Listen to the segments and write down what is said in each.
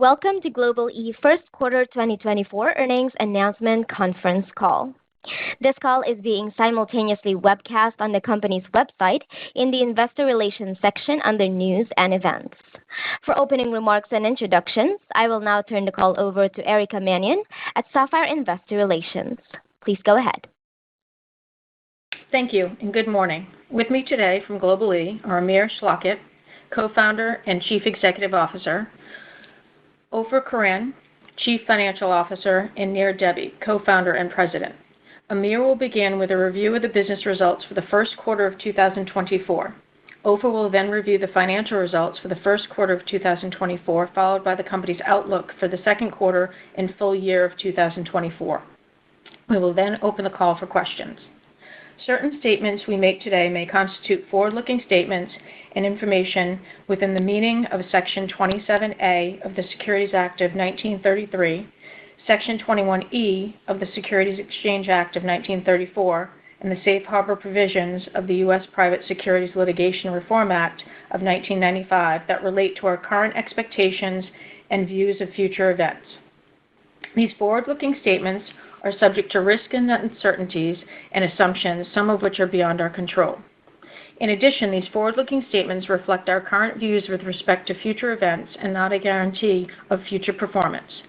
Welcome to GlobalE First Quarter 2024 Earnings Announcement Conference Call. This call is being simultaneously webcast on the company's website in the Investor Relations section under News and Events. For opening remarks and introductions, I will now turn the call over to Erica Mannion at Sapphire Investor Relations. Please go ahead. Thank you, and good morning. With me today from GlobalE are Amir Schlachet, Co-founder and Chief Executive Officer, Ofer Koren, Chief Financial Officer, and Nir Debbi, Co-founder and President. Amir will begin with a review of the business results for the first quarter of 2024. Ofer will then review the financial results for the first quarter of 2024, followed by the company's outlook for the second quarter and full year of 2024. We will then open the call for questions. Certain statements we make today may constitute forward-looking statements and information within the meaning of Section 27A of the Securities Act of 1933, Section 21E of the Securities Exchange Act of 1934, and the Safe Harbor provisions of the U.S. Private Securities Litigation Reform Act of 1995 that relate to our current expectations and views of future events. These forward-looking statements are subject to risk and uncertainties and assumptions, some of which are beyond our control. In addition, these forward-looking statements reflect our current views with respect to future events and not a guarantee of future performance.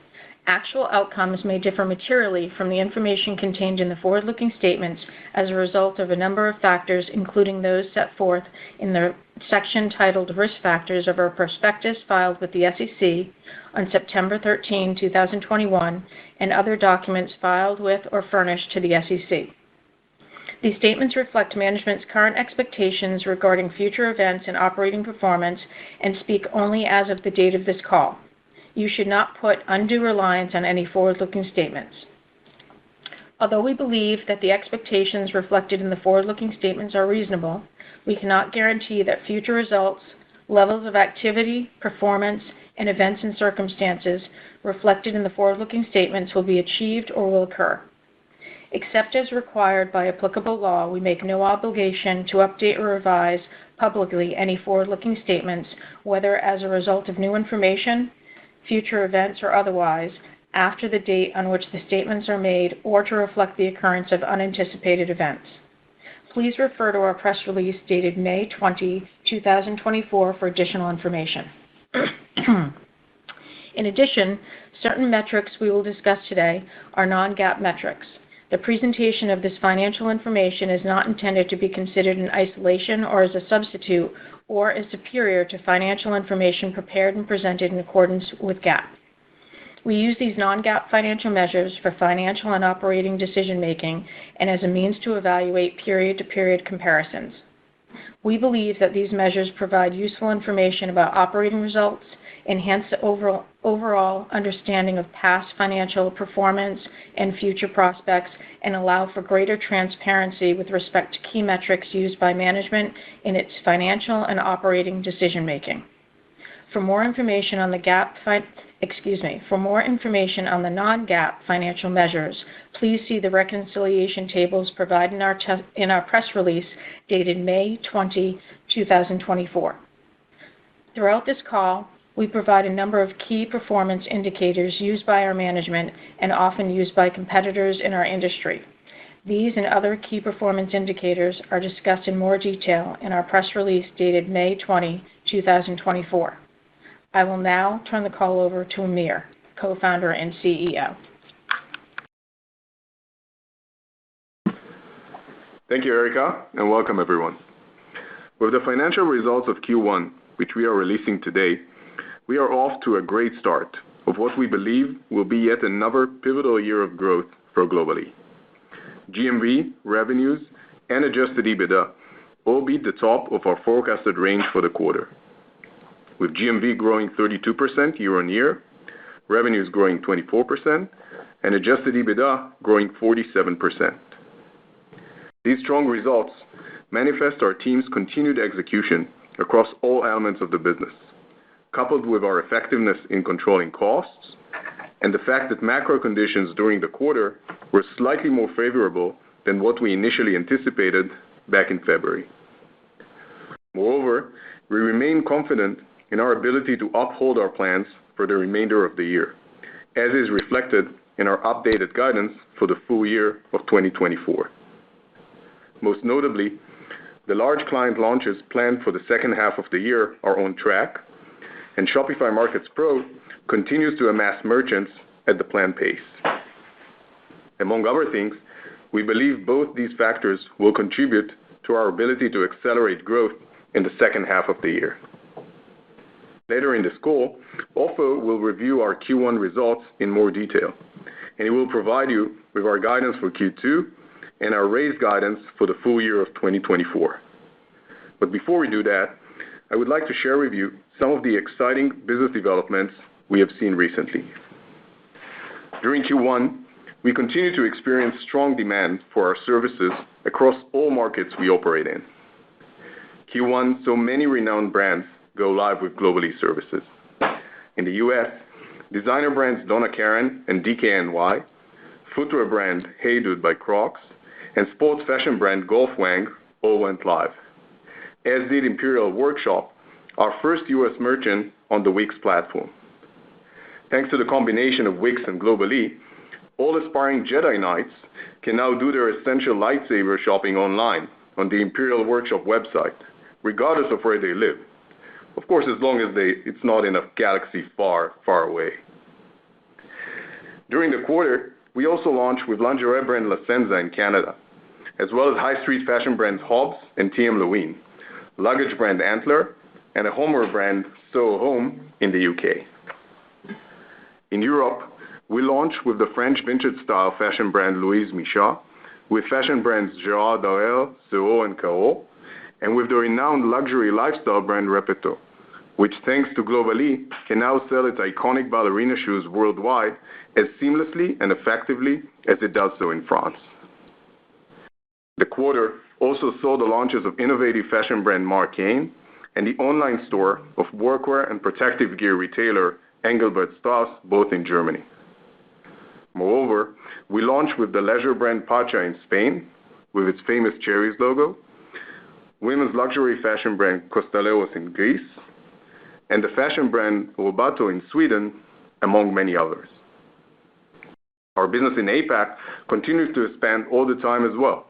Actual outcomes may differ materially from the information contained in the forward-looking statements as a result of a number of factors, including those set forth in the section titled Risk Factors of our prospectus filed with the SEC on September 13, 2021, and other documents filed with or furnished to the SEC. These statements reflect management's current expectations regarding future events and operating performance and speak only as of the date of this call. You should not put undue reliance on any forward-looking statements. Although we believe that the expectations reflected in the forward-looking statements are reasonable, we cannot guarantee that future results, levels of activity, performance, and events and circumstances reflected in the forward-looking statements will be achieved or will occur. Except as required by applicable law, we make no obligation to update or revise publicly any forward-looking statements, whether as a result of new information, future events, or otherwise, after the date on which the statements are made or to reflect the occurrence of unanticipated events. Please refer to our press release dated May 20, 2024 for additional information. In addition, certain metrics we will discuss today are non-GAAP metrics. The presentation of this financial information is not intended to be considered in isolation or as a substitute or as superior to financial information prepared and presented in accordance with GAAP. We use these non-GAAP financial measures for financial and operating decision-making and as a means to evaluate period-to-period comparisons. We believe that these measures provide useful information about operating results, enhance the overall understanding of past financial performance and future prospects, and allow for greater transparency with respect to key metrics used by management in its financial and operating decision-making. For more information on the non-GAAP financial measures, please see the reconciliation tables provided in our press release dated May 20, 2024. Throughout this call, we provide a number of key performance indicators used by our management and often used by competitors in our industry. These and other key performance indicators are discussed in more detail in our press release dated May 20, 2024. I will now turn the call over to Amir, Co-founder and CEO. Thank you, Erica, and welcome everyone. With the financial results of Q1, which we are releasing today, we are off to a great start of what we believe will be yet another pivotal year of growth for GlobalE. GMV, revenues, and adjusted EBITDA all beat the top of our forecasted range for the quarter, with GMV growing 32% year-on-year, revenues growing 24%, and adjusted EBITDA growing 47%. These strong results manifest our team's continued execution across all elements of the business, coupled with our effectiveness in controlling costs and the fact that macro conditions during the quarter were slightly more favorable than what we initially anticipated back in February. Moreover, we remain confident in our ability to uphold our plans for the remainder of the year, as is reflected in our updated guidance for the full year of 2024. Most notably, the large client launches planned for the second half of the year are on track, and Shopify Markets Pro continues to amass merchants at the planned pace. Among other things, we believe both these factors will contribute to our ability to accelerate growth in the second half of the year. Later in this call, Ofer will review our Q1 results in more detail, and he will provide you with our guidance for Q2 and our raised guidance for the full year of 2024. But before we do that, I would like to share with you some of the exciting business developments we have seen recently. During Q1, we continue to experience strong demand for our services across all markets we operate in. Q1 saw many renowned brands go live with GlobalE services. In the U.S., designer brands Donna Karan and DKNY, footwear brand Hey Dude by Crocs, and sports fashion brand Golf Wang all went live, as did Imperial Workshop, our first U.S. merchant on the Wix platform. Thanks to the combination of Wix and GlobalE, all aspiring Jedi Knights can now do their essential lightsaber shopping online on the Imperial Workshop website, regardless of where they live. Of course, as long as it's not in a galaxy far, far away. During the quarter, we also launched with lingerie brand La Senza in Canada, as well as high street fashion brands Hobbs and TM Lewin, luggage brand Antler, and a homeware brand Soho Home in the UK. In Europe, we launched with the French vintage-style fashion brand Louise Michel, with fashion brands Gérard Darel, Soho, and Caro, and with the renowned luxury lifestyle brand Repetto, which, thanks to GlobalE, can now sell its iconic ballerina shoes worldwide as seamlessly and effectively as it does so in France. The quarter also saw the launches of innovative fashion brand Marcaine and the online store of workwear and protective gear retailer Engelbert Strauss, both in Germany. Moreover, we launched with the leisure brand Pacha in Spain, with its famous cherries logo, women's luxury fashion brand Kostaleros in Greece, and the fashion brand Robato in Sweden, among many others. Our business in APAC continues to expand all the time as well,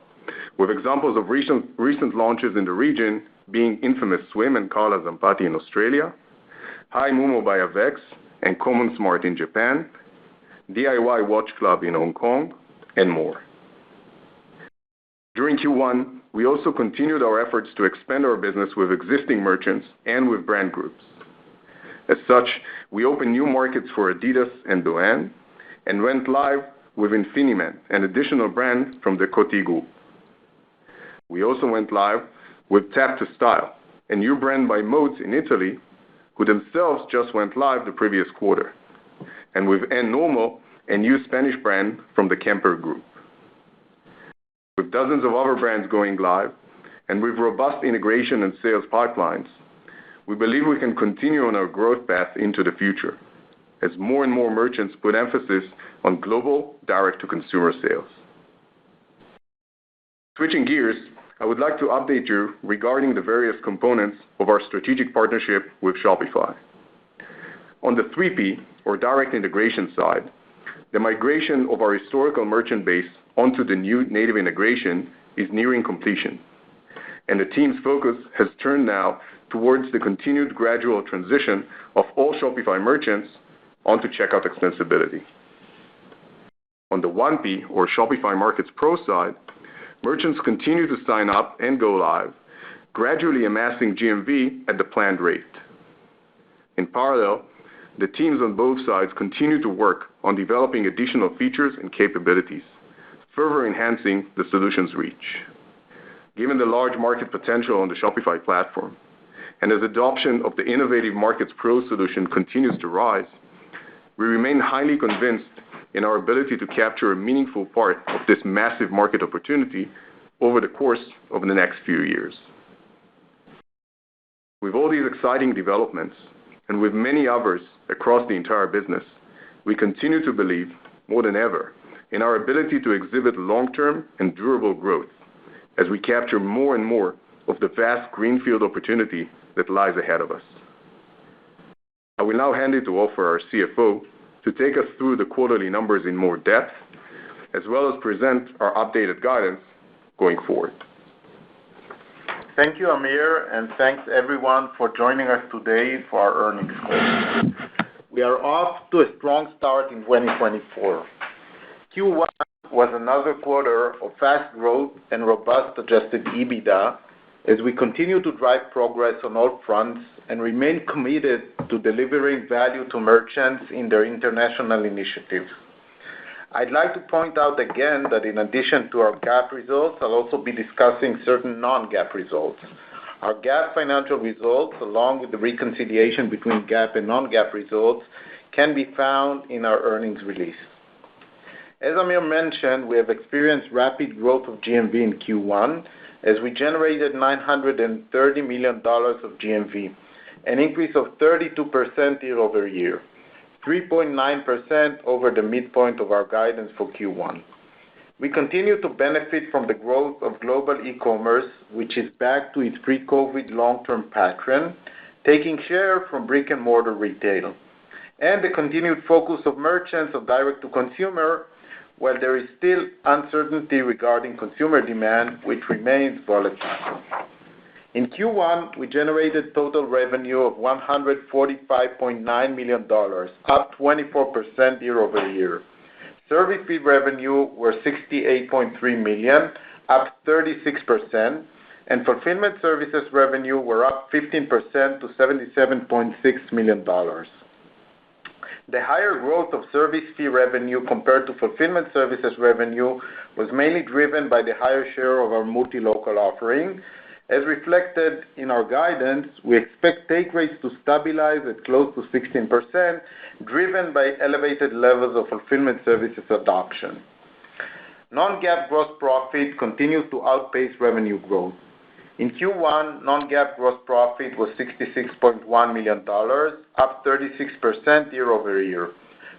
with examples of recent launches in the region being Infamous Swim and Carla Zampati in Australia, Hi Mumo by Avex and Common Smart in Japan, DIY Watch Club in Hong Kong, and more. During Q1, we also continued our efforts to expand our business with existing merchants and with brand groups. As such, we opened new markets for Adidas and Doan, and went live with Infiniman, an additional brand from the Coty Group. We also went live with Tap to Style, a new brand by Modes in Italy, who themselves just went live the previous quarter, and with En Normo, a new Spanish brand from the Kemper Group. With dozens of other brands going live, and with robust integration and sales pipelines, we believe we can continue on our growth path into the future, as more and more merchants put emphasis on global direct-to-consumer sales. Switching gears, I would like to update you regarding the various components of our strategic partnership with Shopify. On the 3P, or direct integration side, the migration of our historical merchant base onto the new native integration is nearing completion, and the team's focus has turned now towards the continued gradual transition of all Shopify merchants onto checkout extensibility. On the 1P, or Shopify Markets Pro side, merchants continue to sign up and go live, gradually amassing GMV at the planned rate. In parallel, the teams on both sides continue to work on developing additional features and capabilities, further enhancing the solution's reach. Given the large market potential on the Shopify platform, and as adoption of the innovative Markets Pro solution continues to rise, we remain highly convinced in our ability to capture a meaningful part of this massive market opportunity over the course of the next few years. With all these exciting developments, and with many others across the entire business, we continue to believe, more than ever, in our ability to exhibit long-term and durable growth as we capture more and more of the vast greenfield opportunity that lies ahead of us. I will now hand it to Ofer, our CFO, to take us through the quarterly numbers in more depth, as well as present our updated guidance going forward. Thank you, Amir, and thanks everyone for joining us today for our earnings call. We are off to a strong start in 2024. Q1 was another quarter of fast growth and robust adjusted EBITDA as we continue to drive progress on all fronts and remain committed to delivering value to merchants in their international initiatives. I'd like to point out again that in addition to our GAAP results, I'll also be discussing certain non-GAAP results. Our GAAP financial results, along with the reconciliation between GAAP and non-GAAP results, can be found in our earnings release. As Amir mentioned, we have experienced rapid growth of GMV in Q1 as we generated $930 million of GMV, an increase of 32% year-over-year, 3.9% over the midpoint of our guidance for Q1. We continue to benefit from the growth of global e-commerce, which is back to its pre-COVID long-term pattern, taking share from brick-and-mortar retail, and the continued focus of merchants of direct-to-consumer, while there is still uncertainty regarding consumer demand, which remains volatile. In Q1, we generated total revenue of $145.9 million, up 24% year-over-year. Service fee revenue were $68.3 million, up 36%, and fulfillment services revenue were up 15% to $77.6 million. The higher growth of service fee revenue compared to fulfillment services revenue was mainly driven by the higher share of our multi-local offering. As reflected in our guidance, we expect take rates to stabilize at close to 16%, driven by elevated levels of fulfillment services adoption. Non-GAAP gross profit continues to outpace revenue growth. In Q1, non-GAAP gross profit was $66.1 million, up 36% year-over-year,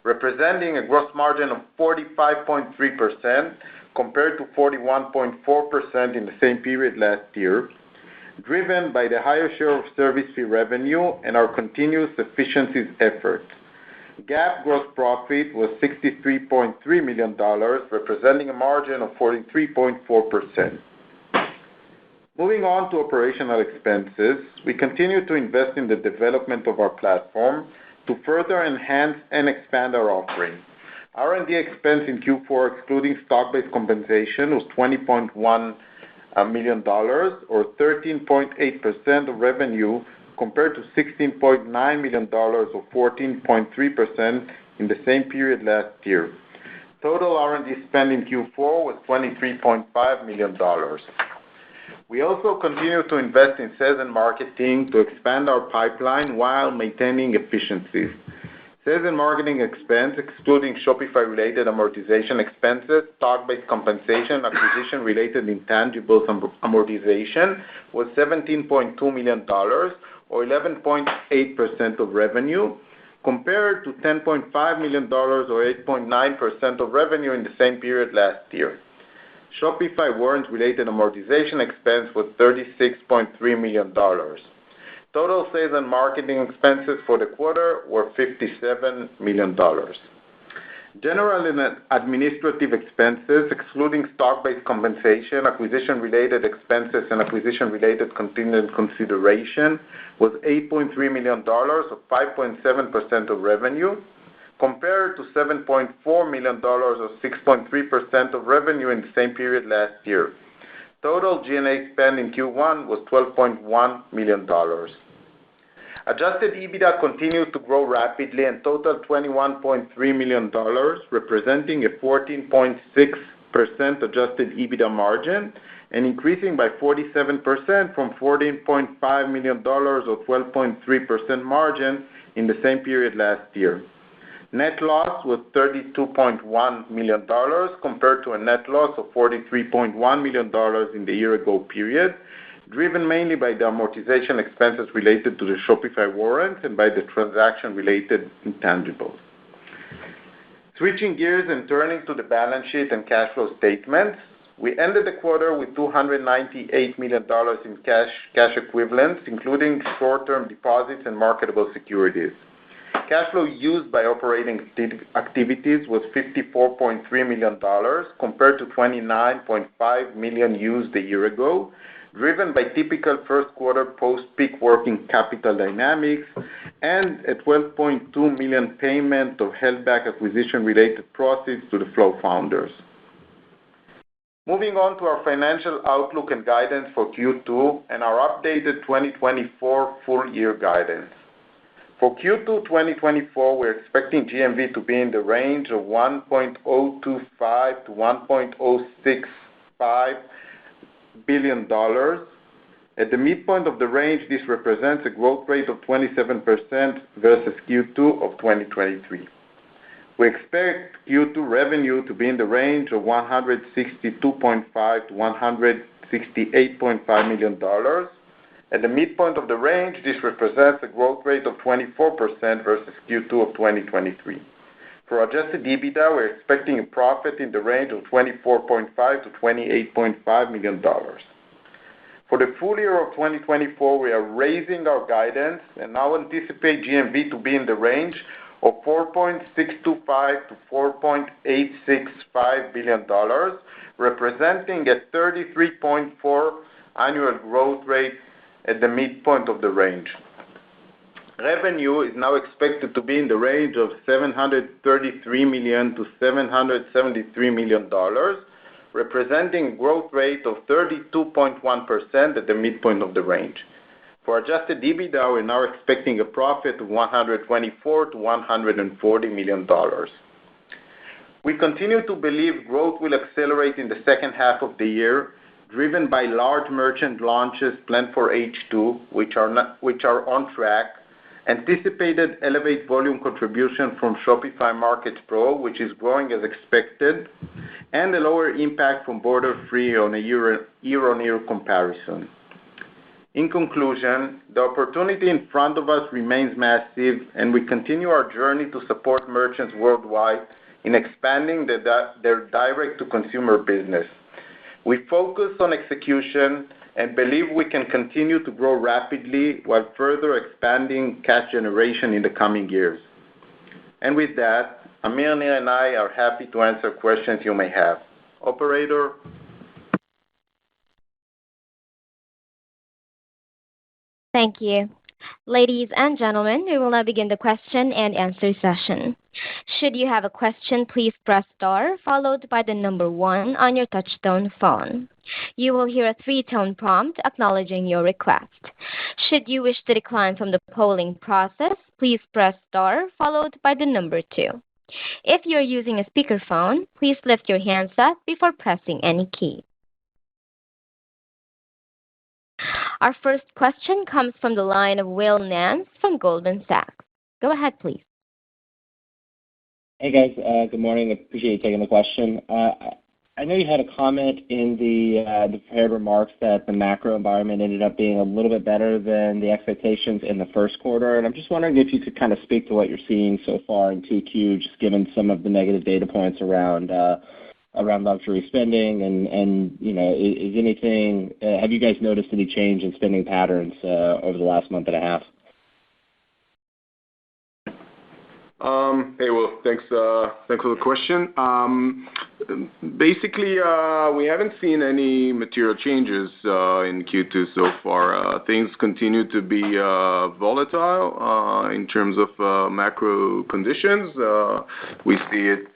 representing a gross margin of 45.3% compared to 41.4% in the same period last year, driven by the higher share of service fee revenue and our continuous efficiencies efforts. GAAP gross profit was $63.3 million, representing a margin of 43.4%. Moving on to operational expenses, we continue to invest in the development of our platform to further enhance and expand our offering. R&D expense in Q4, excluding stock-based compensation, was $20.1 million, or 13.8% of revenue, compared to $16.9 million, or 14.3% in the same period last year. Total R&D spend in Q4 was $23.5 million. We also continue to invest in sales and marketing to expand our pipeline while maintaining efficiencies. Sales and marketing expense, excluding Shopify-related amortization expenses, stock-based compensation, acquisition-related intangibles amortization, was $17.2 million, or 11.8% of revenue, compared to $10.5 million, or 8.9% of revenue in the same period last year. Shopify warrant-related amortization expense was $36.3 million. Total sales and marketing expenses for the quarter were $57 million. General and administrative expenses, excluding stock-based compensation, acquisition-related expenses, and acquisition-related contingent consideration, was $8.3 million, or 5.7% of revenue, compared to $7.4 million, or 6.3% of revenue in the same period last year. Total G&A spend in Q1 was $12.1 million. Adjusted EBITDA continued to grow rapidly and totaled $21.3 million, representing a 14.6% adjusted EBITDA margin and increasing by 47% from $14.5 million, or 12.3% margin in the same period last year. Net loss was $32.1 million compared to a net loss of $43.1 million in the year-ago period, driven mainly by the amortization expenses related to the Shopify warrants and by the transaction-related intangibles. Switching gears and turning to the balance sheet and cash flow statements, we ended the quarter with $298 million in cash equivalents, including short-term deposits and marketable securities. Cash flow used by operating activities was $54.3 million compared to $29.5 million used a year ago, driven by typical first quarter post-peak working capital dynamics and a $12.2 million payment of held-back acquisition-related proceeds to the Flow founders. Moving on to our financial outlook and guidance for Q2 and our updated 2024 full-year guidance. For Q2 2024, we're expecting GMV to be in the range of $1.025 to $1.065 billion. At the midpoint of the range, this represents a growth rate of 27% versus Q2 of 2023. We expect Q2 revenue to be in the range of $162.5 to $168.5 million. At the midpoint of the range, this represents a growth rate of 24% versus Q2 of 2023. For adjusted EBITDA, we're expecting a profit in the range of $24.5 to $28.5 million. For the full year of 2024, we are raising our guidance and now anticipate GMV to be in the range of $4.625 to $4.865 billion, representing a 33.4% annual growth rate at the midpoint of the range. Revenue is now expected to be in the range of $733 million to $773 million, representing a growth rate of 32.1% at the midpoint of the range. For adjusted EBITDA, we're now expecting a profit of $124 to $140 million. We continue to believe growth will accelerate in the second half of the year, driven by large merchant launches planned for H2, which are on track, anticipated elevate volume contribution from Shopify Markets Pro, which is growing as expected, and a lower impact from Borderfree on a year-on-year comparison. In conclusion, the opportunity in front of us remains massive, and we continue our journey to support merchants worldwide in expanding their direct-to-consumer business. We focus on execution and believe we can continue to grow rapidly while further expanding cash generation in the coming years. And with that, Amir, Nir, and I are happy to answer questions you may have. Operator? Thank you. Ladies and gentlemen, we will now begin the question and answer session. Should you have a question, please press star followed by the number 1 on your touchtone phone. You will hear a 3-tone prompt acknowledging your request. Should you wish to decline from the polling process, please press star followed by the number 2. If you're using a speakerphone, please lift your handset before pressing any key. Our first question comes from the line of Will Nance from Goldman Sachs. Go ahead, please. Hey, guys. Good morning. Appreciate you taking the question. I know you had a comment in the prepared remarks that the macro environment ended up being a little bit better than the expectations in the first quarter. And I'm just wondering if you could kind of speak to what you're seeing so far in 2Q, just given some of the negative data points around luxury spending and you know, is anything, have you guys noticed any change in spending patterns over the last month and a half? Hey, Will, thanks for the question. Basically, we haven't seen any material changes in Q2 so far. Things continue to be volatile in terms of macro conditions. We see it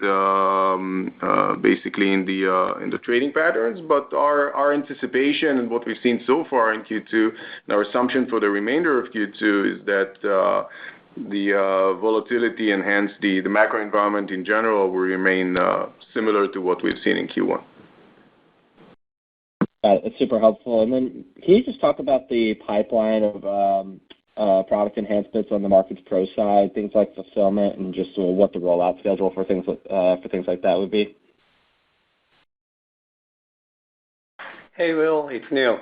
basically in the trading patterns, but our anticipation and what we've seen so far in Q2, and our assumption for the remainder of Q2 is that the volatility and hence the macro environment in general will remain similar to what we've seen in Q1. It's super helpful. And then can you just talk about the pipeline of product enhancements on the Markets Pro side, things like fulfillment and just what the rollout schedule for things like that would be? Hey, Will, it's Nir.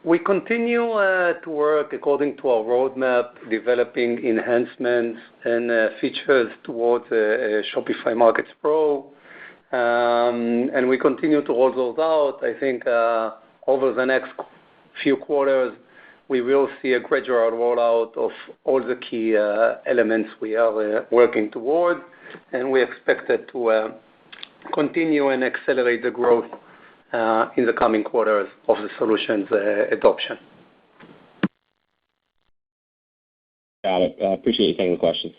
We continue to work according to our roadmap, developing enhancements and features towards Shopify Markets Pro. And we continue to roll those out. I think over the next few quarters, we will see a gradual rollout of all the key elements we are working toward, and we expect it to continue and accelerate the growth in the coming quarters of the solutions adoption. Got it. Appreciate you taking the questions.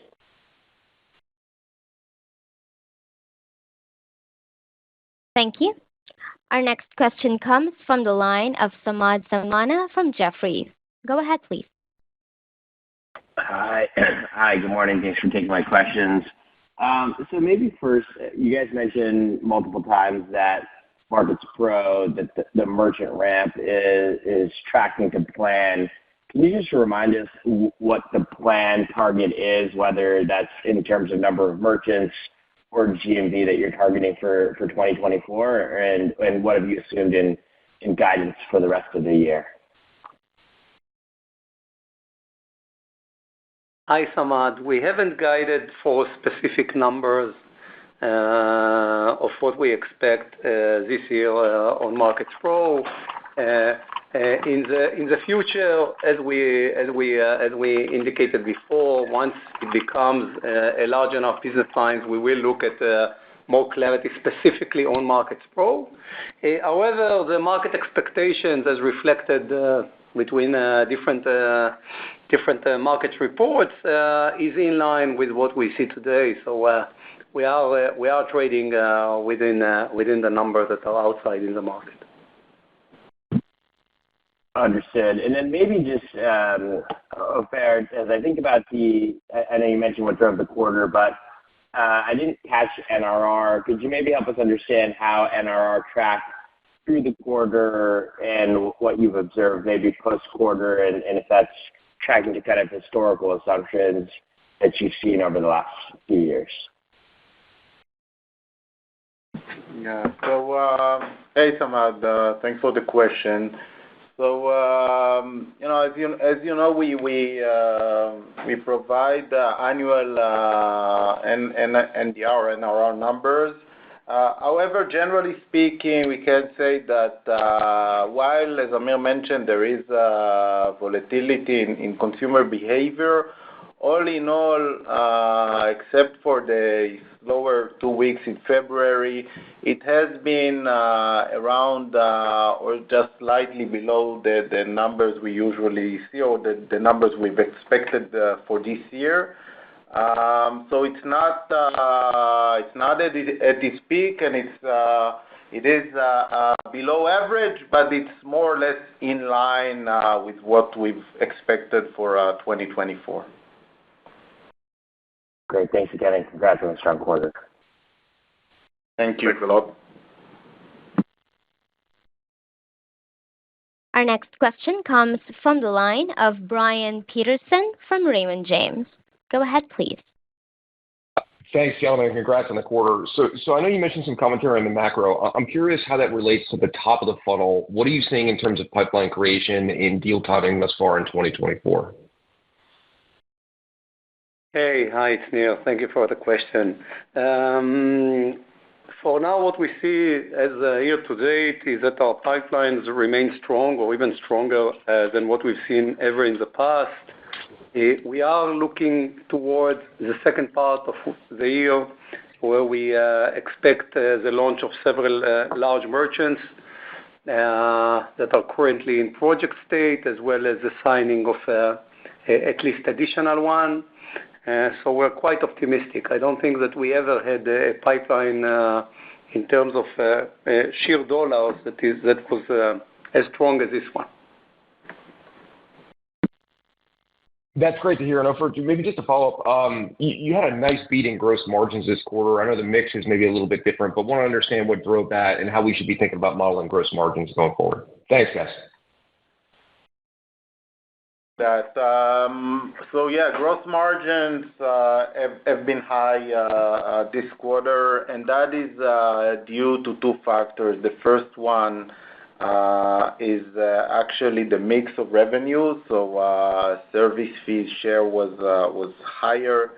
Thank you. Our next question comes from the line of Samad Samana from Jefferies. Go ahead, please. Hi. Hi, good morning. Thanks for taking my questions. So maybe first, you guys mentioned multiple times that Markets Pro, that the merchant ramp is tracking to plan. Can you just remind us what the plan target is, whether that's in terms of number of merchants or GMV that you're targeting for 2024, and what have you assumed in guidance for the rest of the year? Hi, Samad. We haven't guided for specific numbers of what we expect this year on Markets Pro. In the future, as we indicated before, once it becomes a large enough business line, we will look at more clarity specifically on Markets Pro. However, the market expectations as reflected between different market reports is in line with what we see today. So we are trading within the numbers that are outside in the market. Understood. And then maybe just, Ofer, as I think about I know you mentioned what drove the quarter, but I didn't catch NRR. Could you maybe help us understand how NRR tracked through the quarter and what you've observed maybe post-quarter, and if that's tracking to kind of historical assumptions that you've seen over the last few years? Yeah. So, hey, Samad, thanks for the question. So, as you know, we provide annual NRR numbers. However, generally speaking, we can say that while, as Amir mentioned, there is volatility in consumer behavior, all in all, except for the slower 2 weeks in February, it has been around or just slightly below the numbers we usually see, or the numbers we've expected for this year. So it's not at its peak, and it is below average, but it's more or less in line with what we've expected for 2024. Great. Thanks again, and congrats on a strong quarter. Thank you. Thanks a lot. Our next question comes from the line of Brian Peterson from Raymond James. Go ahead, please. Thanks, gentlemen. Congrats on the quarter. So I know you mentioned some commentary on the macro. I'm curious how that relates to the top of the funnel. What are you seeing in terms of pipeline creation and deal timing thus far in 2024? Hey, hi, it's Neil. Thank you for the question. For now, what we see as year to date is that our pipelines remain strong or even stronger than what we've seen ever in the past. We are looking towards the second part of the year, where we expect the launch of several large merchants that are currently in project state, as well as the signing of at least additional one. So we're quite optimistic. I don't think that we ever had a pipeline in terms of sheer dollars that was as strong as this one. That's great to hear. And Ofer, maybe just to follow up, you had a nice beat in gross margins this quarter. I know the mix is maybe a little bit different, but want to understand what drove that and how we should be thinking about modeling gross margins going forward. Thanks, guys. So yeah, gross margins have been high this quarter, and that is due to two factors. The first one is actually the mix of revenue. So service fees share was higher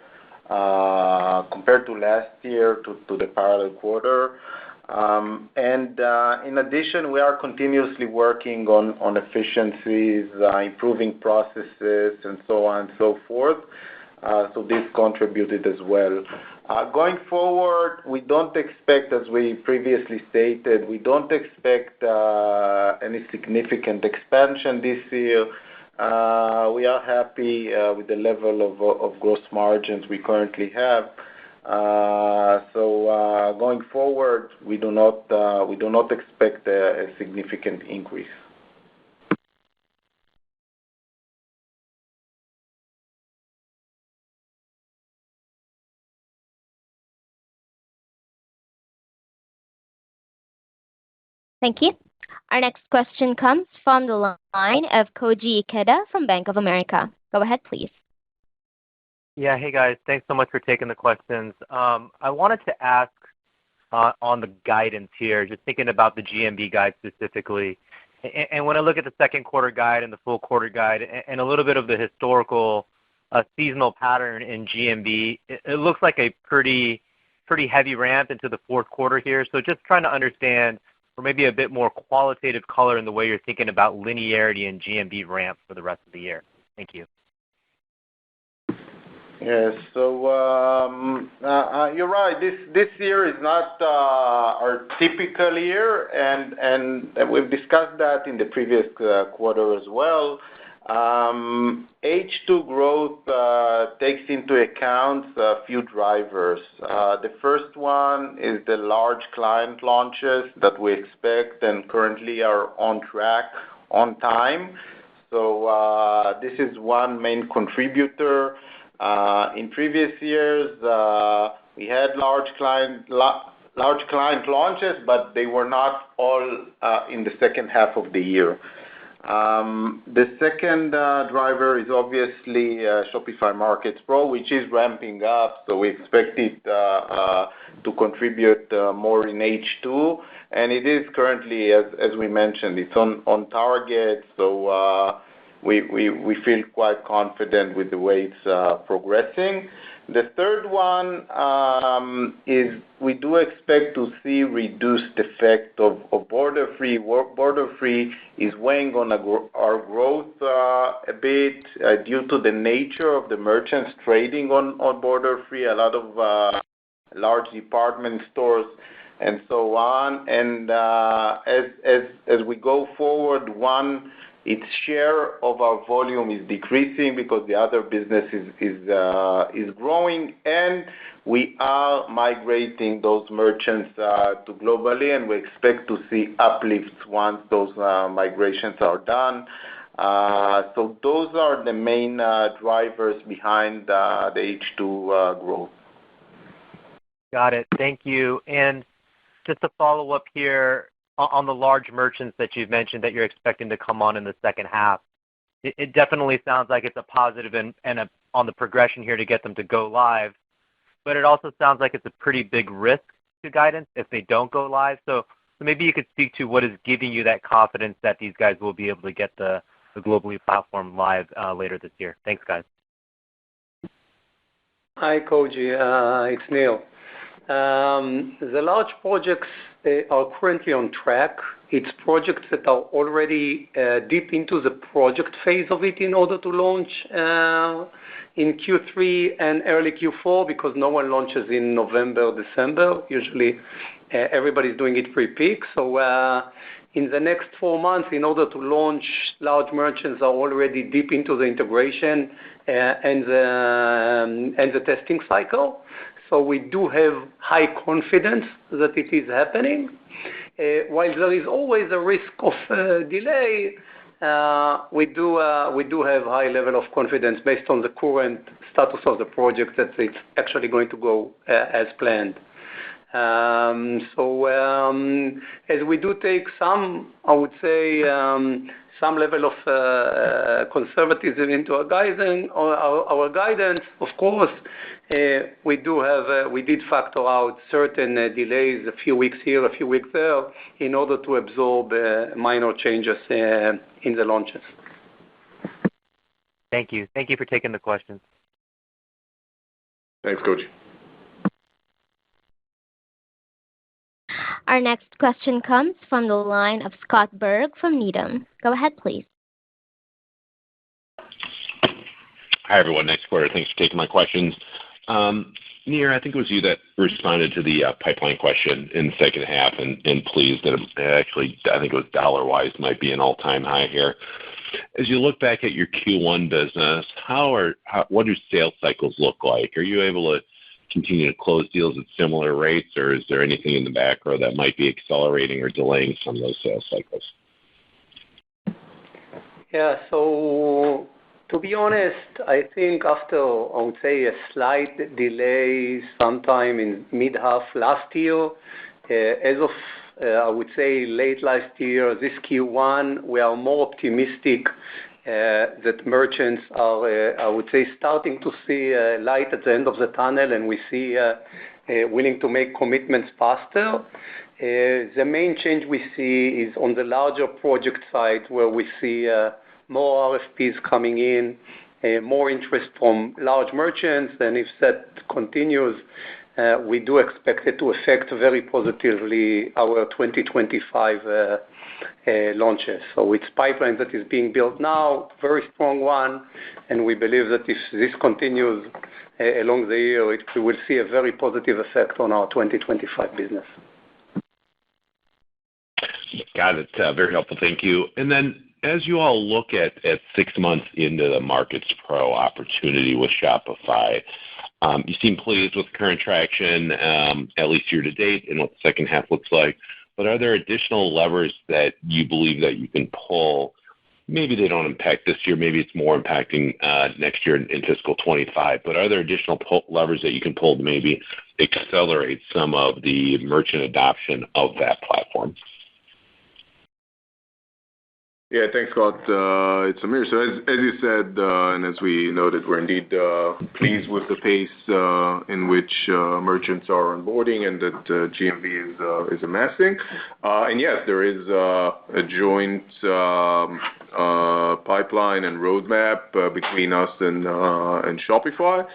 compared to last year, to the parallel quarter. In addition, we are continuously working on efficiencies, improving processes, and so on and so forth. This contributed as well. Going forward, we don't expect, as we previously stated, we don't expect any significant expansion this year. We are happy with the level of gross margins we currently have. Going forward, we do not expect a significant increase. Thank you. Our next question comes from the line of Koji Ikeda from Bank of America. Go ahead, please. Yeah. Hey, guys. Thanks so much for taking the questions. I wanted to ask on the guidance here, just thinking about the GMV guide specifically. And when I look at the second quarter guide and the full quarter guide and a little bit of the historical seasonal pattern in GMV, it looks like a pretty heavy ramp into the fourth quarter here. So just trying to understand, or maybe a bit more qualitative color in the way you're thinking about linearity and GMV ramp for the rest of the year. Thank you. Yes. You're right. This year is not our typical year, and we've discussed that in the previous quarter as well. H2 growth takes into account a few drivers. The first one is the large client launches that we expect and currently are on track, on time. This is one main contributor. In previous years, we had large client launches, but they were not all in the second half of the year. The second driver is obviously Shopify Markets Pro, which is ramping up, so we expect it to contribute more in H2. It is currently, as we mentioned, it's on target, so we feel quite confident with the way it's progressing. The third one is we do expect to see reduced effect of Borderfree. Borderfree is weighing on our growth a bit due to the nature of the merchants trading on Borderfree, a lot of large department stores and so on. As we go forward, its share of our volume is decreasing because the other business is growing, and we are migrating those merchants to GlobalE, and we expect to see uplifts once those migrations are done. Those are the main drivers behind the H2 growth. Got it. Thank you. Just to follow up here, on the large merchants that you've mentioned that you're expecting to come on in the second half, it definitely sounds like it's a positive and on the progression here to get them to go live, but it also sounds like it's a pretty big risk to guidance if they don't go live. So maybe you could speak to what is giving you that confidence that these guys will be able to get the GlobalE platform live later this year. Thanks, guys. Hi, Koji. It's Nir. The large projects are currently on track. It's projects that are already deep into the project phase of it in order to launch in Q3 and early Q4, because no one launches in November, December. Usually, everybody's doing it pre-peak. In the next 4 months, in order to launch, large merchants are already deep into the integration and the testing cycle. We do have high confidence that it is happening. While there is always a risk of delay, we do have high level of confidence based on the current status of the project that it's actually going to go as planned. As we do take some, I would say, some level of conservatism into our guidance, of course, we did factor out certain delays, a few weeks here, a few weeks there, in order to absorb minor changes in the launches. Thank you. Thank you for taking the questions. Thanks, Coach. Our next question comes from the line of Scott Berg from Needham. Go ahead, please. Hi, everyone. Nice quarter. Thanks for taking my questions. Nir, I think it was you that responded to the pipeline question in the second half, and pleased that it actually, I think it was dollar-wise, might be an all-time high here. As you look back at your Q1 business, what do sales cycles look like? Are you able to continue to close deals at similar rates, or is there anything in the macro that might be accelerating or delaying some of those sales cycles? Yeah. So to be honest, I think after, I would say, a slight delay sometime in mid-half last year, as of, I would say, late last year, this Q1, we are more optimistic that merchants are, I would say, starting to see a light at the end of the tunnel, and we see willing to make commitments faster. The main change we see is on the larger project side, where we see more RFPs coming in, more interest from large merchants. And if that continues, we do expect it to affect very positively our 2025 launches. So it's pipeline that is being built now, very strong one, and we believe that if this continues along the year, we will see a very positive effect on our 2025 business. Got it. Very helpful. Thank you. And then as you all look at 6 months into the Markets Pro opportunity with Shopify, you seem pleased with current traction, at least year to date, and what the second half looks like. But are there additional levers that you believe that you can pull? Maybe they don't impact this year. Maybe it's more impacting next year in fiscal 25. But are there additional levers that you can pull to maybe accelerate some of the merchant adoption of that platform? Yeah, thanks, Scott. It's Amir. So as you said, and as we noted, we're indeed pleased with the pace in which merchants are onboarding and that GMV is amassing. And yes, there is a joint pipeline and roadmap between us and Shopify,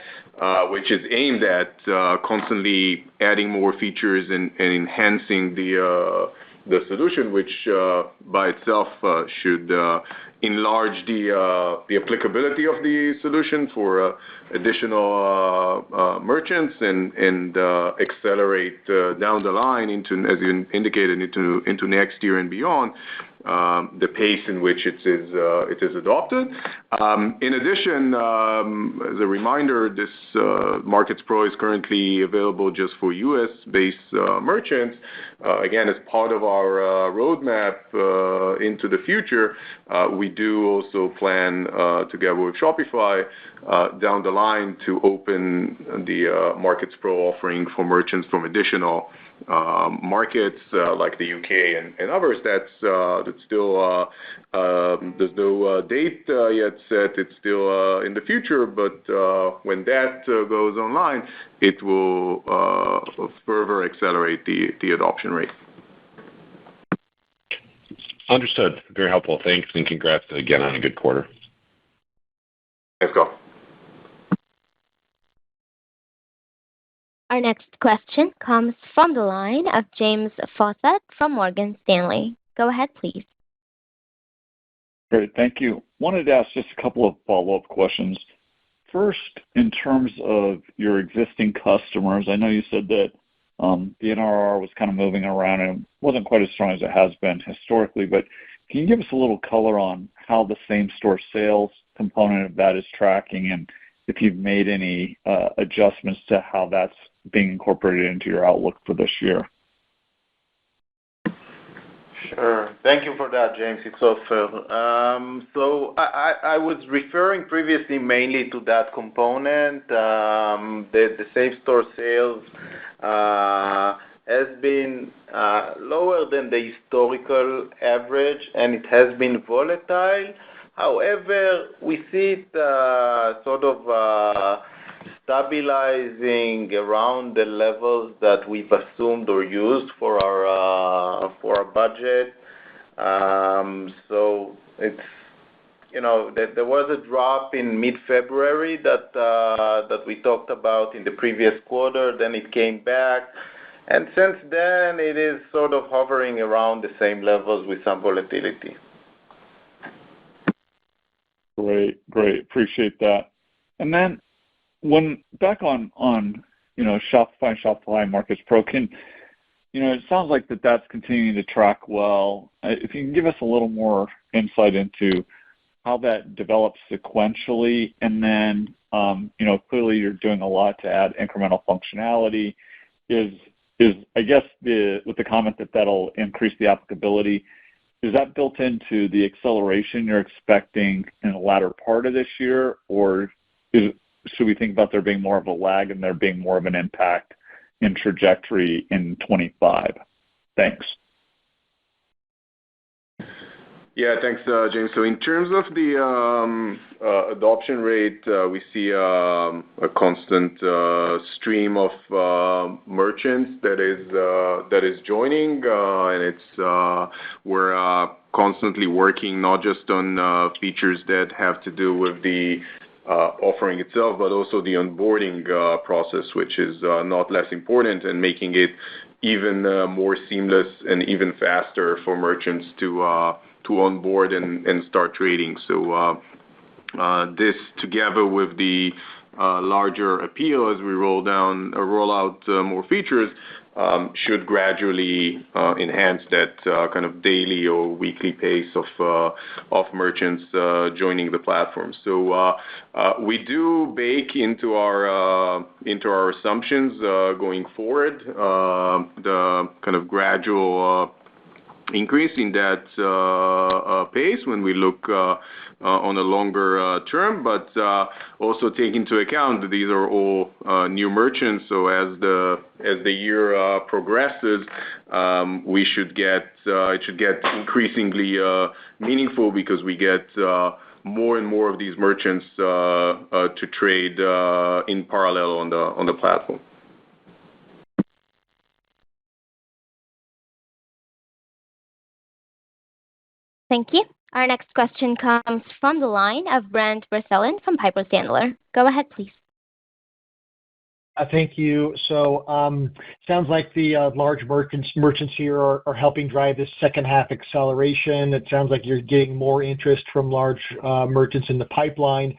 which is aimed at constantly adding more features and enhancing the solution, which by itself should enlarge the applicability of the solution for additional merchants and accelerate down the line into, as you indicated, into next year and beyond, the pace in which it is adopted. In addition, as a reminder, this Markets Pro is currently available just for U.S.-based merchants. Again, as part of our roadmap into the future, we do also plan together with Shopify down the line to open the Markets Pro offering for merchants from additional markets like the UK and others. That's still there's no date yet set. It's still in the future, but when that goes online, it will further accelerate the adoption rate. Understood. Very helpful. Thanks, and congrats again on a good quarter. Thanks, Scott. Our next question comes from the line of James Faucette from Morgan Stanley. Go ahead, please. Great. Thank you. Wanted to ask just a couple of follow-up questions. First, in terms of your existing customers, I know you said that the NRR was kind of moving around and wasn't quite as strong as it has been historically, but can you give us a little color on how the same-store sales component of that is tracking, and if you've made any adjustments to how that's being incorporated into your outlook for this year? Sure. Thank you for that, James. It's Ofer. So I was referring previously mainly to that component. The same-store sales has been lower than the historical average, and it has been volatile. However, we see it sort of stabilizing around the levels that we've assumed or used for our budget. So it's, there was a drop in mid-February that we talked about in the previous quarter. Then it came back, And since then, it is sort of hovering around the same levels with some volatility. Great. Appreciate that. And then when back on Shopify Markets Pro, it sounds like that's continuing to track well. If you can give us a little more insight into how that develops sequentially, and then clearly you're doing a lot to add incremental functionality. Is I guess with the comment that'll increase the applicability, is that built into the acceleration you're expecting in the latter part of this year, or should we think about there being more of a lag and there being more of an impact in trajectory in 25? Thanks. Yeah, thanks, James. So in terms of the adoption rate, we see a constant stream of merchants that is joining, and we're constantly working not just on features that have to do with the offering itself, but also the onboarding process, which is not less important, and making it even more seamless and even faster for merchants to onboard and start trading. So this, together with the larger appeal as we roll out more features, should gradually enhance that kind of daily or weekly pace of merchants joining the platform. So we do bake into our assumptions going forward the kind of gradual increase in that pace when we look on a longer term, but also take into account that these are all new merchants. So as the year progresses, it should get increasingly meaningful, because we get more and more of these merchants to trade in parallel on the platform. Thank you. Our next question comes from the line of Brent Bracelin from Piper Sandler. Go ahead, please. Thank you. So sounds like the large merchants here are helping drive this second half acceleration. It sounds like you're getting more interest from large merchants in the pipeline.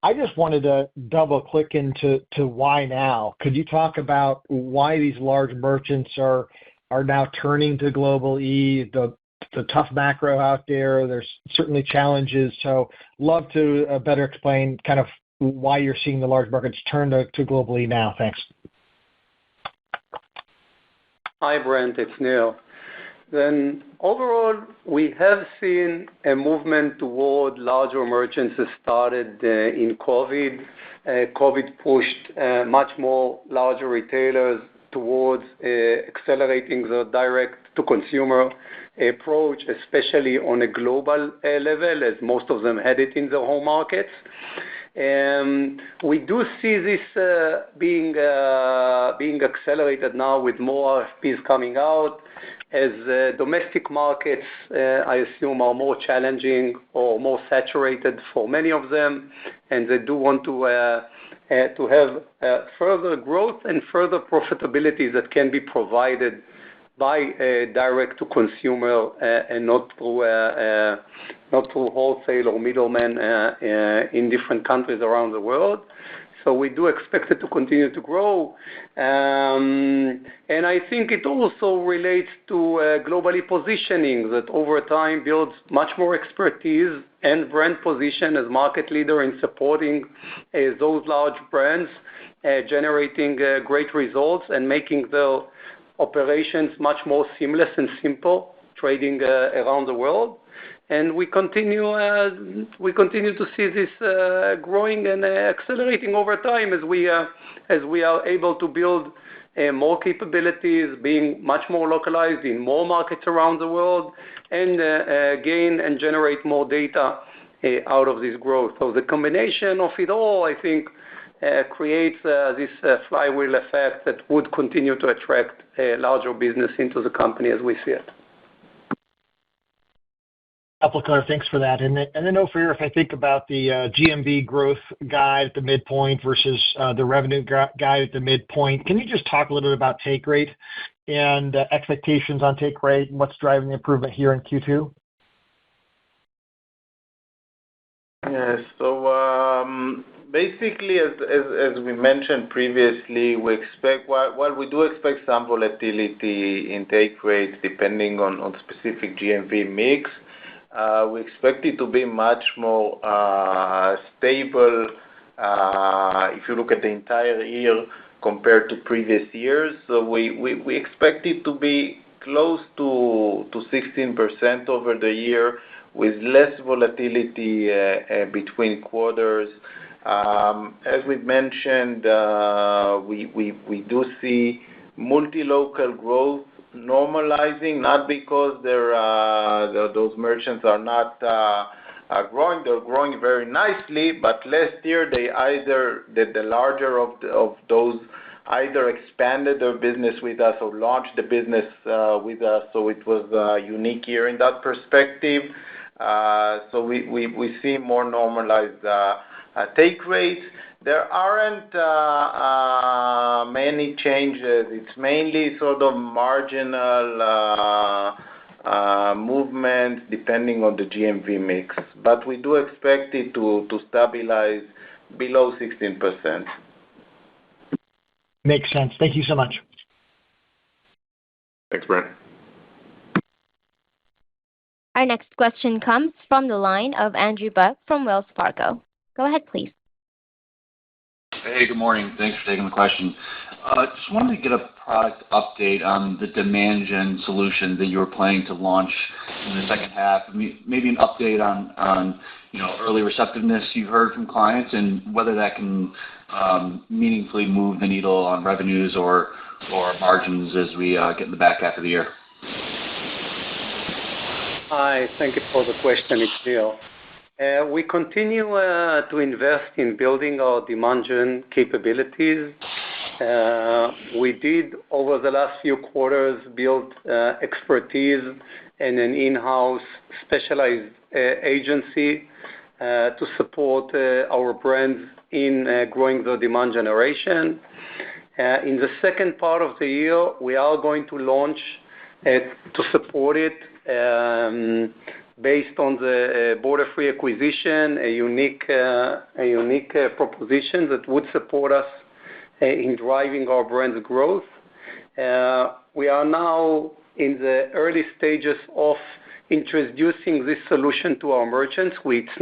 I just wanted to double click into why now. Could you talk about why these large merchants are now turning to GlobalE? The tough macro out there, there's certainly challenges. So love to better explain kind of why you're seeing the large markets turn to GlobalE now. Thanks. Hi, Brent. It's Neil. Then overall, we have seen a movement toward larger merchants that started in COVID. COVID pushed much more larger retailers towards accelerating the direct-to-consumer approach, especially on a global level, as most of them had it in their home markets. We do see this being accelerated now with more RFPs coming out, as domestic markets, I assume, are more challenging or more saturated for many of them, and they do want to have further growth and further profitability that can be provided by direct to consumer and not through wholesale or middlemen in different countries around the world. So we do expect it to continue to grow. And I think it also relates to GlobalE positioning that over time builds much more expertise and brand position as market leader in supporting those large brands, generating great results and making their operations much more seamless and simple, trading around the world. And we continue to see this growing and accelerating over time as we are able to build more capabilities, being much more localized in more markets around the world, and gain and generate more data out of this growth. So the combination of it all, I think, creates this flywheel effect that would continue to attract a larger business into the company as we see it. Thanks for that. And then Ofer, if I think about the GMV growth guide at the midpoint versus the revenue guide at the midpoint, can you just talk a little bit about take rate and expectations on take rate and what's driving the improvement here in Q2? Yes. So basically, as we mentioned previously, we expect while we do expect some volatility in take rates depending on specific GMV mix, we expect it to be much more stable if you look at the entire year compared to previous years. So we expect it to be close to 16% over the year, with less volatility between quarters. As we've mentioned, we do see multi-local growth normalizing, not because those merchants are not growing. They're growing very nicely, but last year the larger of those either expanded their business with us or launched the business with us. So it was a unique year in that perspective. So we see more normalized take rates. There aren't many changes. It's mainly sort of marginal movements depending on the GMV mix. But we do expect it to stabilize below 16%. Makes sense. Thank you so much. Thanks, Brent. Our next question comes from the line of Andrew Buck from Wells Fargo. Go ahead, please. Hey, good morning. Thanks for taking the question. Just wanted to get a product update on the demand gen solution that you were planning to launch in the second half. Maybe an update on early receptiveness you've heard from clients and whether that can meaningfully move the needle on revenues or margins as we get in the back half of the year. Hi, thank you for the question. It's Nir. We continue to invest in building our demand gen capabilities. We did, over the last few quarters, build expertise and an in-house specialized agency to support our brands in growing the demand generation. In the second part of the year, we are going to launch to support it based on the Borderfree acquisition, a unique proposition that would support us in driving our brand's growth. We are now in the early stages of introducing this solution to our merchants. It's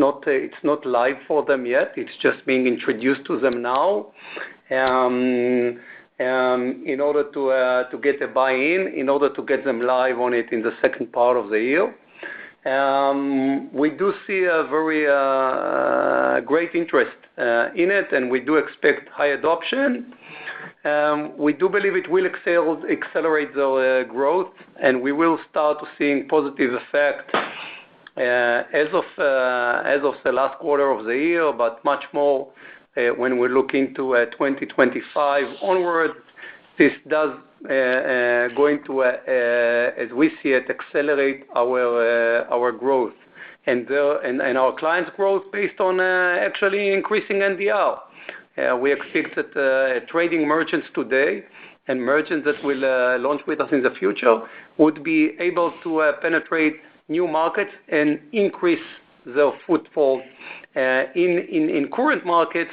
not live for them yet. It's just being introduced to them now in order to get a buy-in, in order to get them live on it in the second part of the year. We do see a very great interest in it, and we do expect high adoption. We do believe it will accelerate the growth, and we will start seeing positive effect as of the last quarter of the year, but much more when we look into 2025 onward. This does going to, as we see it, accelerate our growth and our clients' growth based on actually increasing NDR. We expect that trading merchants today and merchants that will launch with us in the future would be able to penetrate new markets and increase their footfall in current markets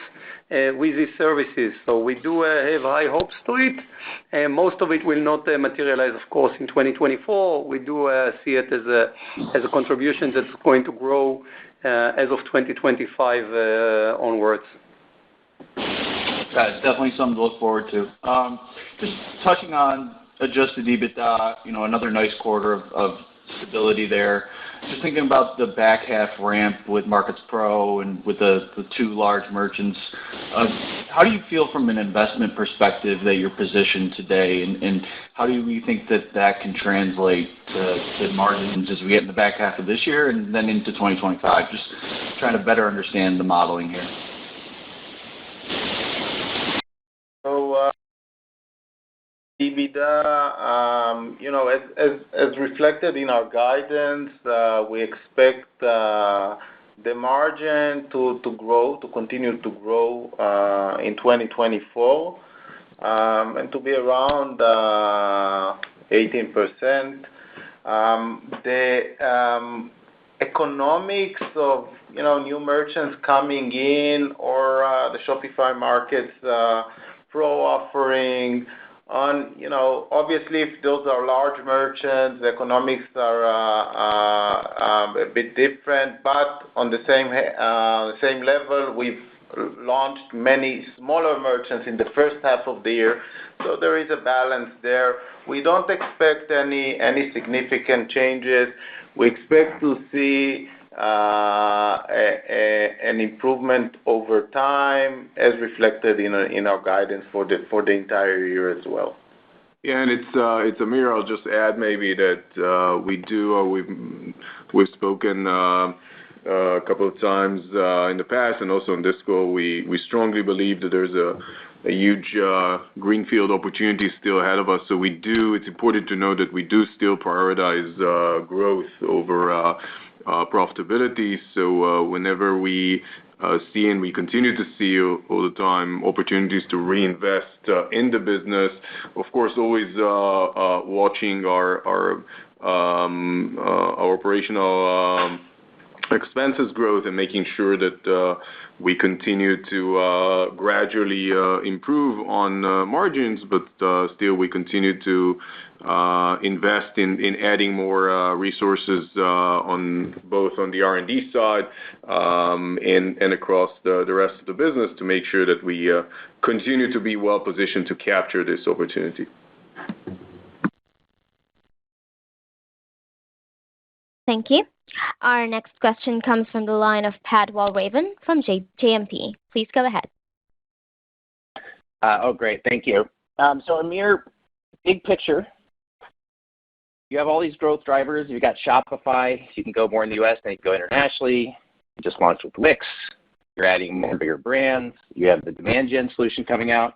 with these services. So we do have high hopes to it. Most of it will not materialize, of course, in 2024. We do see it as a contribution that's going to grow as of 2025 onwards. Got it. Definitely something to look forward to. Just touching on adjusted EBITDA, another nice quarter of stability there. Just thinking about the back half ramp with Markets Pro and with the two large merchants, how do you feel from an investment perspective that you're positioned today, and how do you think that can translate to margins as we get in the back half of this year and then into 2025? Just trying to better understand the modeling here. So EBITDA, as reflected in our guidance, we expect the margin to continue to grow in 2024. and to be around 18%. The economics of new merchants coming in or the Shopify Markets Pro offering on, obviously if those are large merchants, the economics are a bit different, but on the same level, we've launched many smaller merchants in the first half of the year, so there is a balance there. We don't expect any significant changes. We expect to see an improvement over time as reflected in our guidance for the entire year as well. Yeah, and it's Amir. I'll just add maybe that we've spoken a couple of times in the past and also in this call. We strongly believe that there's a huge greenfield opportunity still ahead of us. So it's important to know that we do still prioritize growth over profitability. So whenever we see, and we continue to see all the time, opportunities to reinvest in the business, of course, always watching our operational expenses growth and making sure that we continue to gradually improve on margins, but still we continue to invest in adding more resources both on the R&D side and across the rest of the business to make sure that we continue to be well positioned to capture this opportunity. Thank you. Our next question comes from the line of Pat Walravens from JMP. Please go ahead. Great. Thank you. So Amir, big picture, you have all these growth drivers. You've got Shopify, so you can go more in the U.S. than you can go internationally. You just launched with Wix. You're adding more bigger brands. You have the demand gen solution coming out.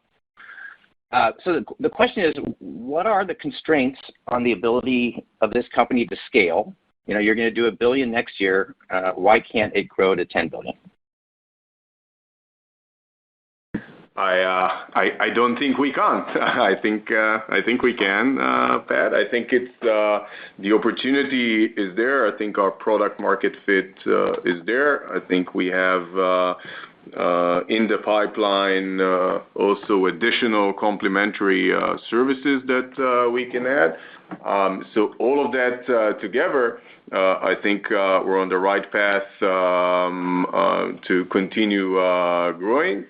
So the question is, what are the constraints on the ability of this company to scale? You're going to do $1 billion next year. Why can't it grow to $10 billion? I don't think we can't. I think we can, Pat. I think it's the opportunity is there. I think our product market fit is there. I think we have in the pipeline also additional complementary services that we can add. So all of that together, I think we're on the right path to continue growing.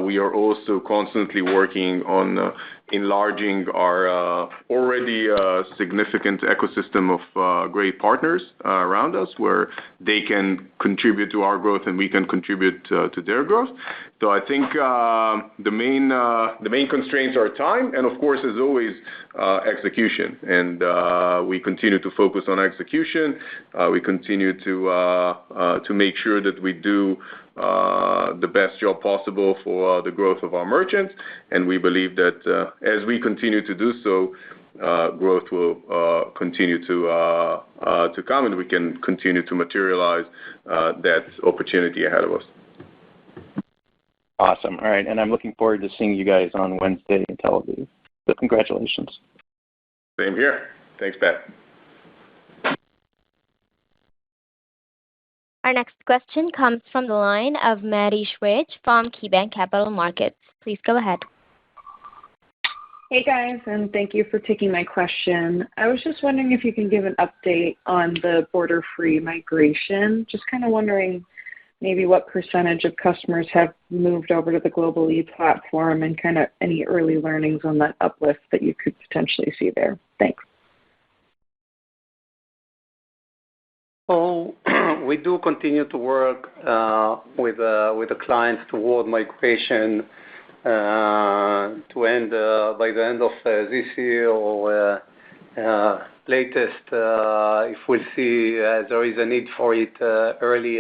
We are also constantly working on enlarging our already significant ecosystem of great partners around us, where they can contribute to our growth and we can contribute to their growth. So I think the main constraints are time, and of course, as always, execution. And we continue to focus on execution. We continue to make sure that we do the best job possible for the growth of our merchants, and we believe that as we continue to do so, growth will continue to come, and we can continue to materialize that opportunity ahead of us. Awesome. All right, and I'm looking forward to seeing you guys on Wednesday in Tel Aviv. So congratulations. Same here. Thanks, Pat. Our next question comes from the line of Maddie Schwitz from KeyBanc Capital Markets. Please go ahead. Hey, guys, and thank you for taking my question. I was just wondering if you can give an update on the border-free migration. Just kind of wondering maybe what percentage of customers have moved over to the GlobalE platform and kind of any early learnings on that uplift that you could potentially see there. Thanks. So we do continue to work with the clients toward migration to end by the end of this year or latest if we'll see there is a need for it early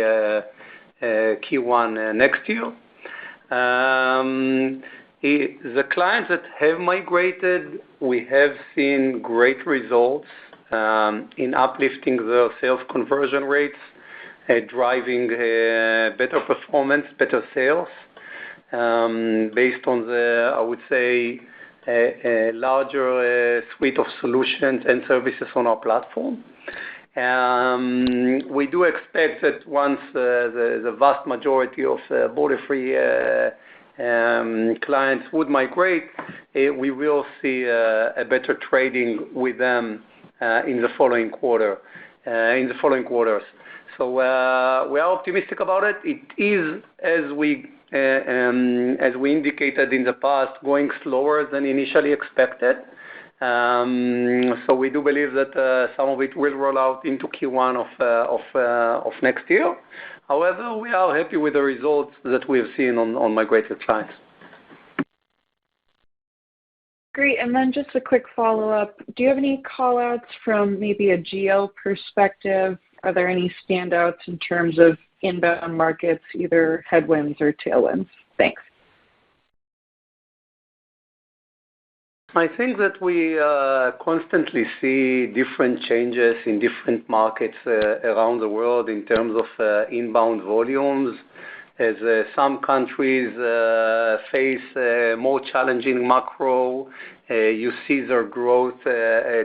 Q1 next year. The clients that have migrated, we have seen great results in uplifting the sales conversion rates, driving better performance, better sales. based on the, I would say, a larger suite of solutions and services on our platform. We do expect that once the vast majority of border-free clients would migrate, we will see a better trading with them in the following quarters. So we are optimistic about it. It is, as we indicated in the past, going slower than initially expected. So we do believe that some of it will roll out into Q1 of next year. However, we are happy with the results that we have seen on migrated clients. Great. And then just a quick follow-up. Do you have any call-outs from maybe a geo perspective? Are there any standouts in terms of inbound markets, either headwinds or tailwinds? Thanks. I think that we constantly see different changes in different markets around the world in terms of inbound volumes. As some countries face more challenging macro, you see their growth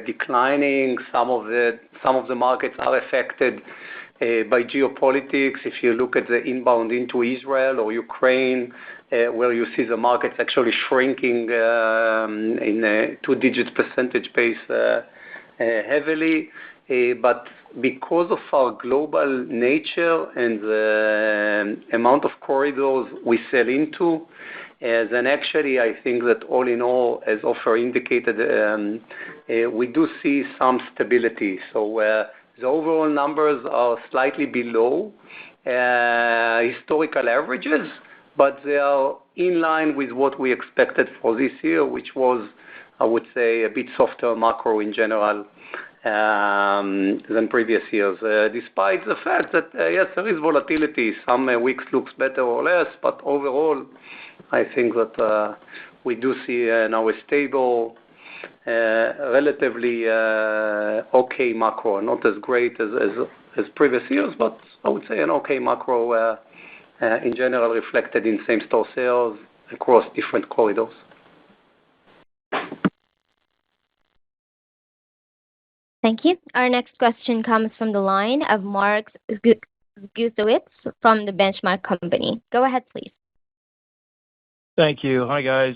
declining. Some of the markets are affected by geopolitics. If you look at the inbound into Israel or Ukraine, where you see the markets actually shrinking in a two-digit percentage pace heavily. But because of our global nature and the amount of corridors we sell into, then actually I think that all in all, as Ofer indicated, we do see some stability. So the overall numbers are slightly below historical averages, but they are in line with what we expected for this year, which was, I would say, a bit softer macro in general than previous years, despite the fact that, yes, there is volatility. Some weeks looks better or less, but overall, I think that we do see now a stable, relatively okay macro, not as great as previous years, but I would say an okay macro in general reflected in same-store sales across different corridors. Thank you. Our next question comes from the line of Mark Zgutowicz from the Benchmark Company. Go ahead, please. Thank you. Hi, guys.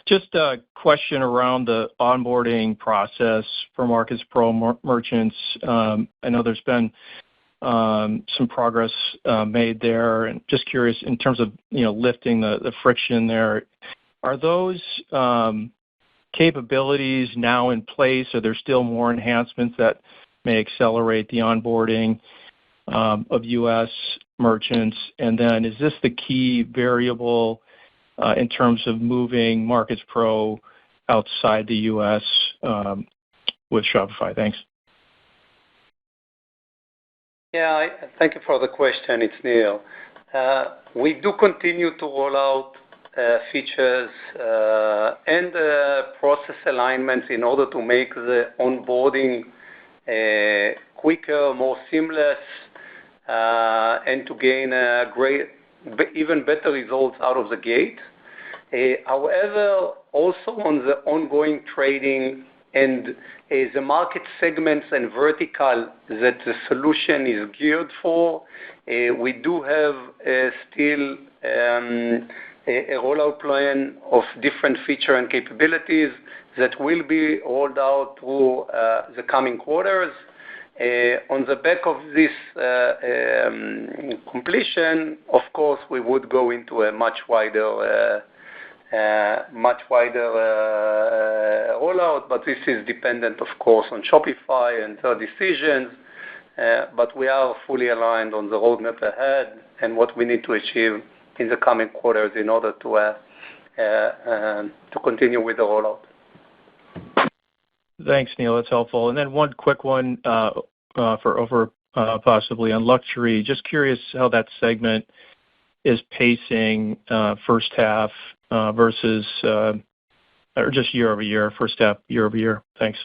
Just a question around the onboarding process for Markets Pro merchants. I know there's been some progress made there, and just curious in terms of lifting the friction there. Are those capabilities now in place? Are there still more enhancements that may accelerate the onboarding of U.S. merchants? And then is this the key variable in terms of moving Markets Pro outside the U.S. with Shopify? Thanks. Yeah, thank you for the question. It's Neil. We do continue to roll out features and process alignments in order to make the onboarding quicker, more seamless, and to gain even better results out of the gate. However, also on the ongoing trading and the market segments and vertical that the solution is geared for, we do have still a rollout plan of different feature and capabilities that will be rolled out through the coming quarters. On the back of this completion, of course, we would go into a much wider rollout, but this is dependent, of course, on Shopify and their decisions. But we are fully aligned on the roadmap ahead and what we need to achieve in the coming quarters in order to continue with the rollout. Thanks, Neil. That's helpful. And then one quick one for Ofer, possibly on luxury. Just curious how that segment is pacing first half versus or just year-over-year, first half year-over-year. Thanks.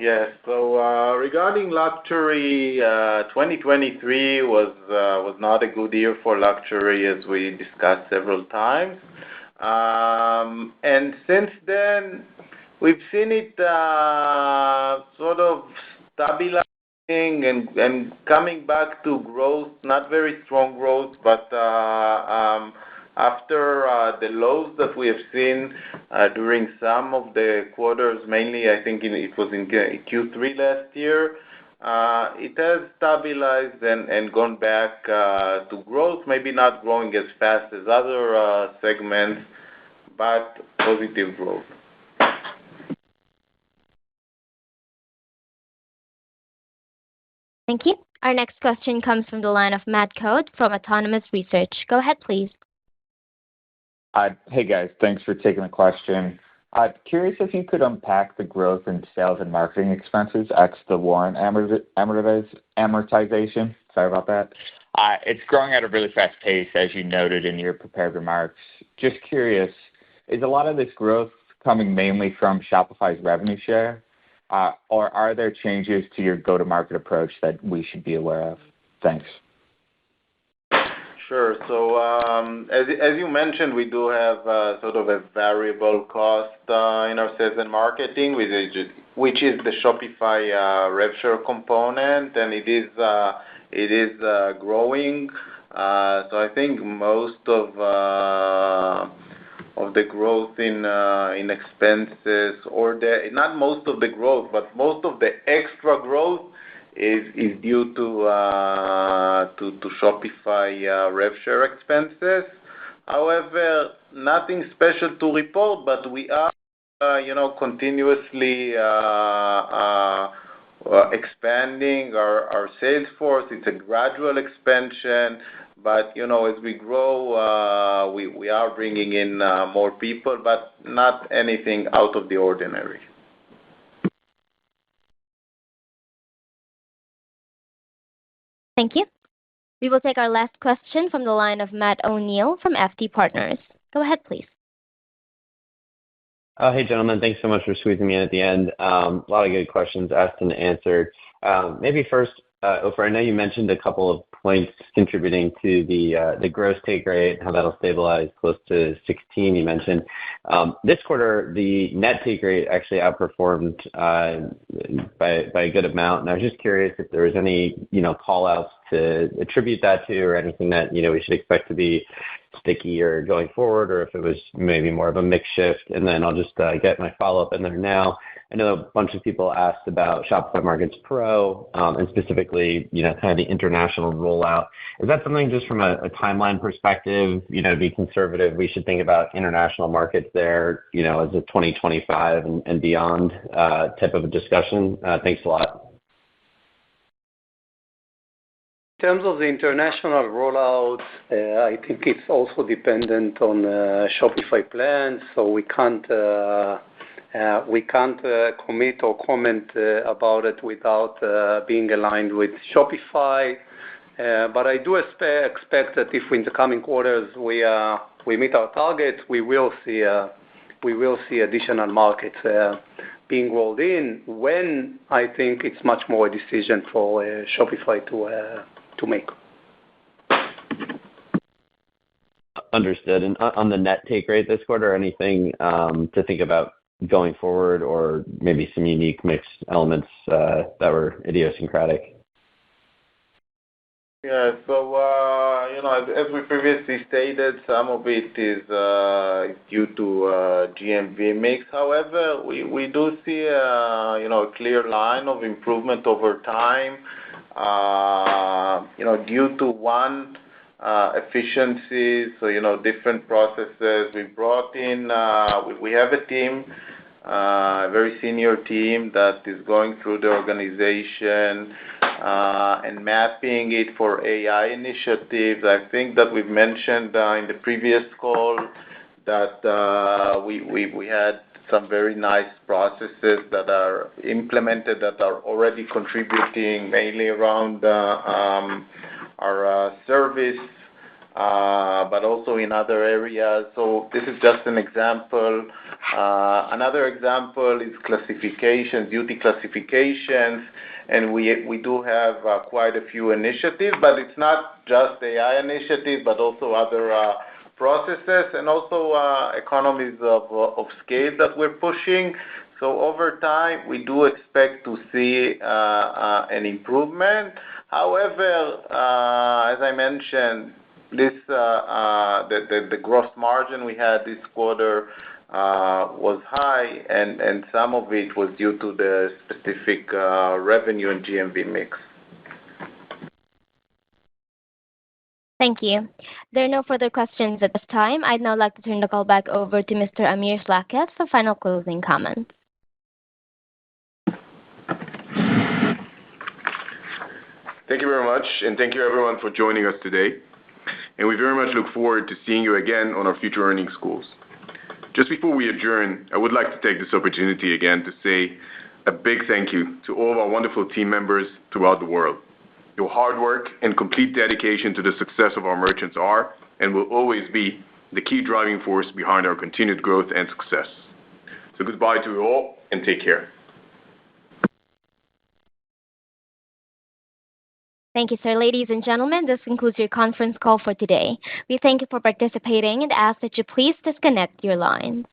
Yes. Regarding luxury, 2023 was not a good year for luxury, as we discussed several times. And since then, we've seen it sort of stabilizing and coming back to growth, not very strong growth, but after the lows that we have seen during some of the quarters, mainly I think it was in Q3 last year, it has stabilized and gone back to growth, maybe not growing as fast as other segments, but positive growth. Thank you. Our next question comes from the line of Matt Coad from Autonomous Research. Go ahead, please. Hey, guys. Thanks for taking the question. Curious if you could unpack the growth in sales and marketing expenses ex the warrant amortization. Sorry about that. It's growing at a really fast pace, as you noted in your prepared remarks. Just curious, is a lot of this growth coming mainly from Shopify's revenue share, or are there changes to your go-to-market approach that we should be aware of? Thanks. Sure. As you mentioned, we do have sort of a variable cost in our sales and marketing, which is the Shopify rev share component, and it is growing. I think most of the growth in expenses, not most of the growth, but most of the extra growth is due to Shopify rev share expenses. However, nothing special to report, but we are continuously expanding our sales force. It's a gradual expansion, but as we grow, we are bringing in more people, but not anything out of the ordinary. Thank you. We will take our last question from the line of Matt O'Neill from FT Partners. Go ahead, please. Hey, gentlemen. Thanks so much for squeezing me in at the end. A lot of good questions asked and answered. Maybe first, Ofer, I know you mentioned a couple of points contributing to the gross take rate, how that'll stabilize close to 16, you mentioned. This quarter, the net take rate actually outperformed by a good amount. And I was just curious if there was any call-outs to attribute that to, or anything that we should expect to be stickier going forward, or if it was maybe more of a mix shift. And then I'll just get my follow-up in there now. I know a bunch of people asked about Shopify Markets Pro, and specifically, kind of the international rollout. Is that something just from a timeline perspective, to be conservative, we should think about international markets there, as a 2025 and beyond type of a discussion? Thanks a lot. In terms of the international rollout, I think it's also dependent on Shopify plans, so we can't commit or comment about it without being aligned with Shopify. But I do expect that if in the coming quarters we meet our targets, we will see additional markets being rolled in. When, I think it's much more a decision for Shopify to make. Understood. And on the net take rate this quarter, anything to think about going forward, or maybe some unique mixed elements that were idiosyncratic? Yeah. As we previously stated, some of it is due to GMV mix. However, we do see a clear line of improvement over time, due to one, efficiencies, different processes. We brought in, we have a team, a very senior team that is going through the organization and mapping it for AI initiatives. I think that we've mentioned in the previous call that we had some very nice processes that are implemented that are already contributing mainly around our service but also in other areas. So this is just an example. Another example is classifications, duty classifications, and we do have quite a few initiatives, but it's not just AI initiatives, but also other processes and also economies of scale that we're pushing. So over time, we do expect to see an improvement. However, as I mentioned, the gross margin we had this quarter was high, and some of it was due to the specific revenue and GMV mix. Thank you. There are no further questions at this time. I'd now like to turn the call back over to Mr. Amir Schlachet for final closing comments. Thank you very much, and thank you everyone for joining us today. And we very much look forward to seeing you again on our future earnings calls. Just before we adjourn, I would like to take this opportunity again to say a big thank you to all of our wonderful team members throughout the world. Your hard work and complete dedication to the success of our merchants are and will always be the key driving force behind our continued growth and success. So goodbye to you all, and take care. Thank you, sir. Ladies and gentlemen, this concludes your conference call for today. We thank you for participating and ask that you please disconnect your lines.